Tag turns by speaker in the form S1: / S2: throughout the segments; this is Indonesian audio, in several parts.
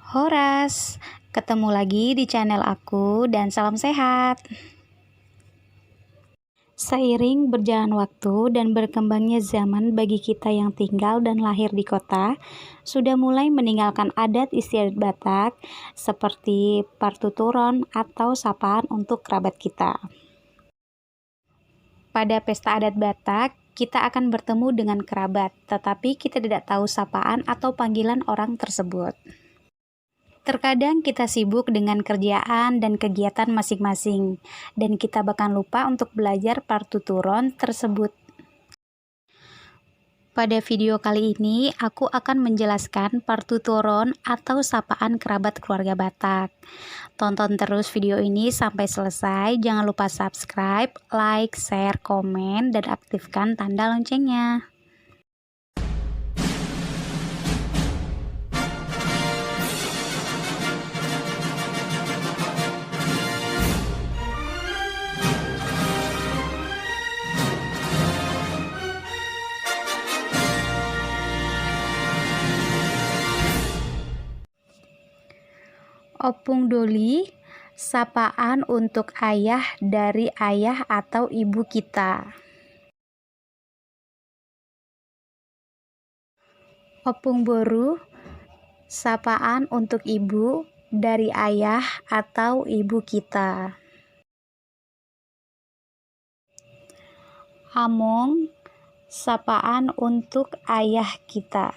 S1: Horas, ketemu lagi di channel aku dan salam sehat. Seiring berjalan waktu dan berkembangnya zaman bagi kita yang tinggal dan lahir di kota, sudah mulai meninggalkan adat istiadat Batak seperti partuturon atau sapaan untuk kerabat kita. Pada pesta adat Batak, kita akan bertemu dengan kerabat, tetapi kita tidak tahu sapaan atau panggilan orang tersebut. Terkadang kita sibuk dengan kerjaan dan kegiatan masing-masing, dan kita bahkan lupa untuk belajar partuturon tersebut. Pada video kali ini, aku akan menjelaskan partuturon atau sapaan kerabat keluarga Batak. Tonton terus video ini sampai selesai, jangan lupa subscribe, like, share, komen, dan aktifkan tanda loncengnya. Opung Doli, sapaan untuk ayah dari ayah atau ibu kita. Opung Boru, sapaan untuk ibu dari ayah atau ibu kita. Among, sapaan untuk ayah kita.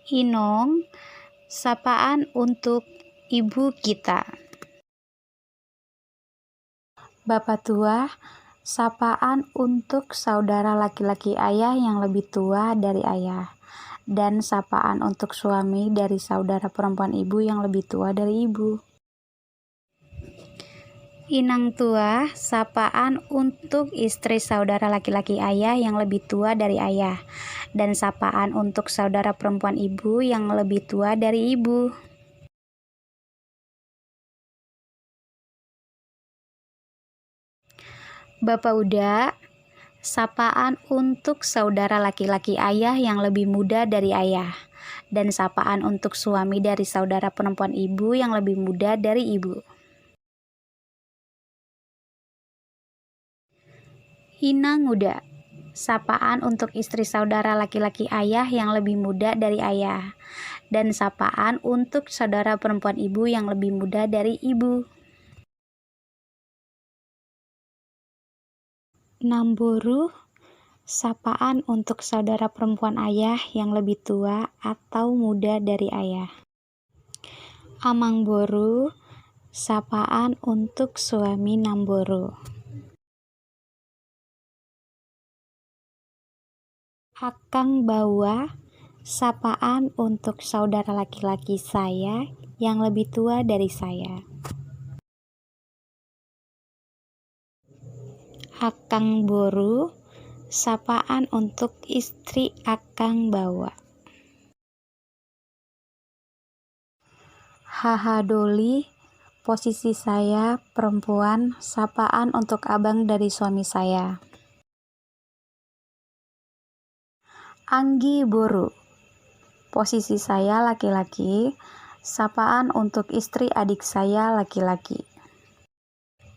S1: Inong, sapaan untuk ibu kita. Bapak tua, sapaan untuk saudara laki-laki ayah yang lebih tua dari ayah, dan sapaan untuk suami dari saudara perempuan ibu yang lebih tua dari ibu. Inang tua, sapaan untuk istri saudara laki-laki ayah yang lebih tua dari ayah, dan sapaan untuk saudara perempuan ibu yang lebih tua dari ibu. Bapak Uda, sapaan untuk saudara laki-laki ayah yang lebih muda dari ayah, dan sapaan untuk suami dari saudara perempuan ibu yang lebih muda dari ibu. Inang Uda, sapaan untuk istri saudara laki-laki ayah yang lebih muda dari ayah, dan sapaan untuk saudara perempuan ibu yang lebih muda dari ibu. Namboru, sapaan untuk saudara perempuan ayah yang lebih tua atau muda dari ayah. Amangboru, sapaan untuk suami Namboru. Akang Bawa, sapaan untuk saudara laki-laki saya yang lebih tua dari saya. Akang Boru, sapaan untuk istri Akang Bawa. Haha Doli, posisi saya perempuan, sapaan untuk abang dari suami saya. Anggi Boru, posisi saya laki-laki, sapaan untuk istri adik saya laki-laki.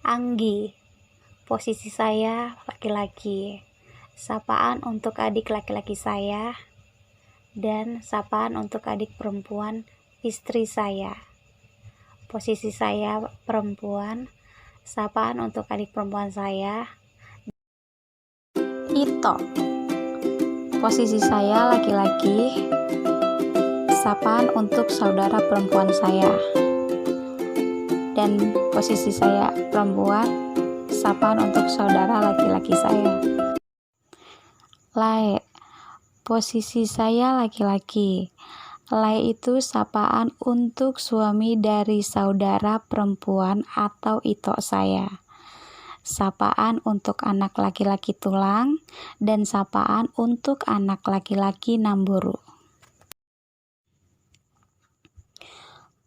S1: Anggi, posisi saya laki-laki, sapaan untuk adik laki-laki saya, dan sapaan untuk adik perempuan istri saya. Posisi saya perempuan, sapaan untuk adik perempuan saya. Ito, posisi saya laki-laki, sapaan untuk saudara perempuan saya, dan posisi saya perempuan, sapaan untuk saudara laki-laki saya. Lae, posisi saya laki-laki, lae itu sapaan untuk suami dari saudara perempuan atau itok saya, sapaan untuk anak laki-laki tulang, dan sapaan untuk anak laki-laki Namboru.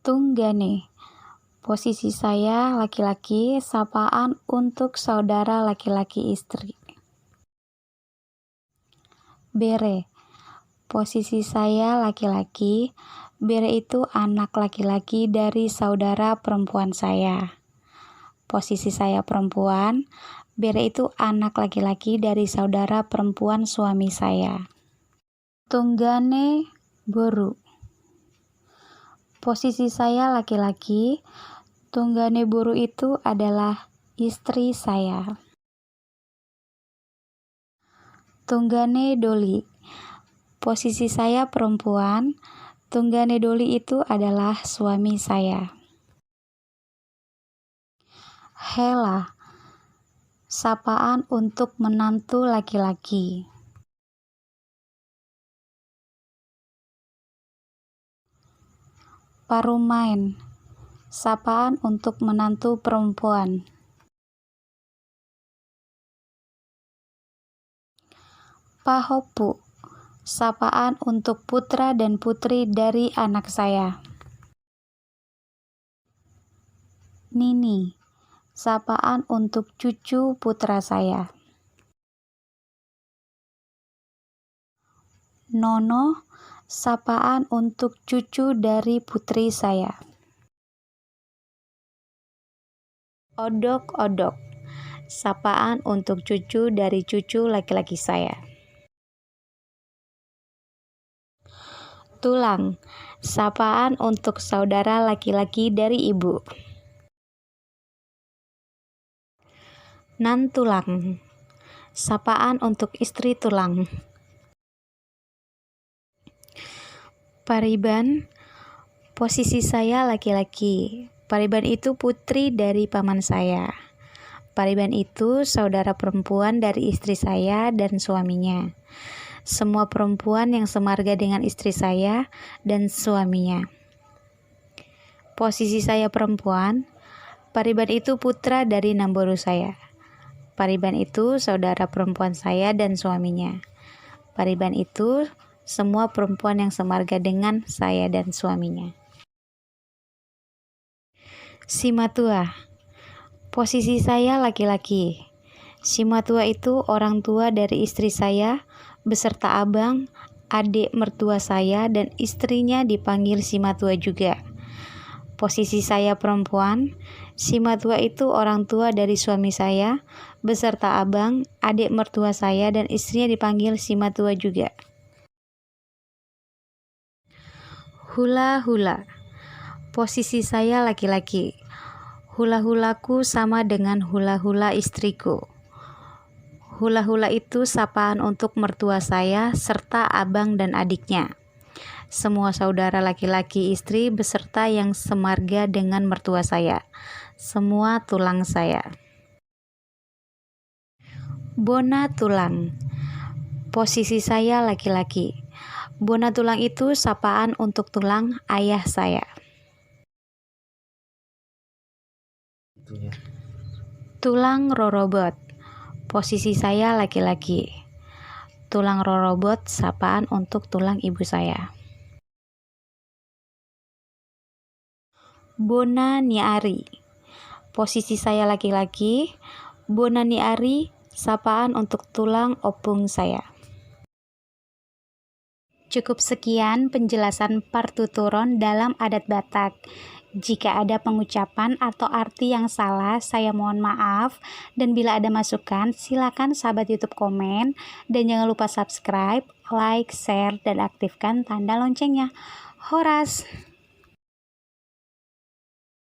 S1: Tunggane, posisi saya laki-laki, sapaan untuk saudara laki-laki istri. Bere, Posisi saya laki-laki, Bere itu anak laki-laki dari saudara perempuan saya. Posisi saya perempuan, Bere itu anak laki-laki dari saudara perempuan suami saya. Tunggane boru. Posisi saya laki-laki, tunggane boru itu adalah istri saya. Tunggane doli. Posisi saya perempuan, tunggane doli itu adalah suami saya. Hela, sapaan untuk menantu laki-laki. Parumain, sapaan untuk menantu perempuan. Pahopu, sapaan untuk putra dan putri dari anak saya. Nini, sapaan untuk cucu putra saya. Nono, sapaan untuk cucu dari putri saya. Odok-odok, sapaan untuk cucu dari cucu laki-laki saya. Tulang, sapaan untuk saudara laki-laki dari ibu. Nantulang, sapaan untuk istri tulang. Pariban, posisi saya laki-laki. Pariban itu putri dari paman saya. Pariban itu saudara perempuan dari istri saya dan suaminya. Semua perempuan yang semarga dengan istri saya dan suaminya. Posisi saya perempuan, Pariban itu putra dari namboru saya. Pariban itu saudara perempuan saya dan suaminya. Pariban itu semua perempuan yang semarga dengan saya dan suaminya. Simatua, posisi saya laki-laki. Simatua itu orang tua dari istri saya beserta abang, adik mertua saya dan istrinya dipanggil Simatua juga. Posisi saya perempuan, Simatua itu orang tua dari suami saya beserta abang, adik mertua saya dan istrinya dipanggil Simatua juga. Hula-hula, posisi saya laki-laki. Hula-hulaku sama dengan hula-hula istriku. Hula-hula itu sapaan untuk mertua saya serta abang dan adiknya. Semua saudara laki-laki istri beserta yang semarga dengan mertua saya. Semua tulang saya. Bona tulang, posisi saya laki-laki. Bona tulang itu sapaan untuk tulang ayah saya. Tulang rorobot, posisi saya laki-laki. Tulang rorobot sapaan untuk tulang ibu saya. Bona niari, posisi saya laki-laki. Bona niari sapaan untuk tulang opung saya. Cukup sekian penjelasan partuturon dalam adat Batak. Jika ada pengucapan atau arti yang salah, saya mohon maaf. Dan bila ada masukan, silakan sahabat YouTube komen. Dan jangan lupa subscribe, like, share, dan aktifkan tanda loncengnya. Horas!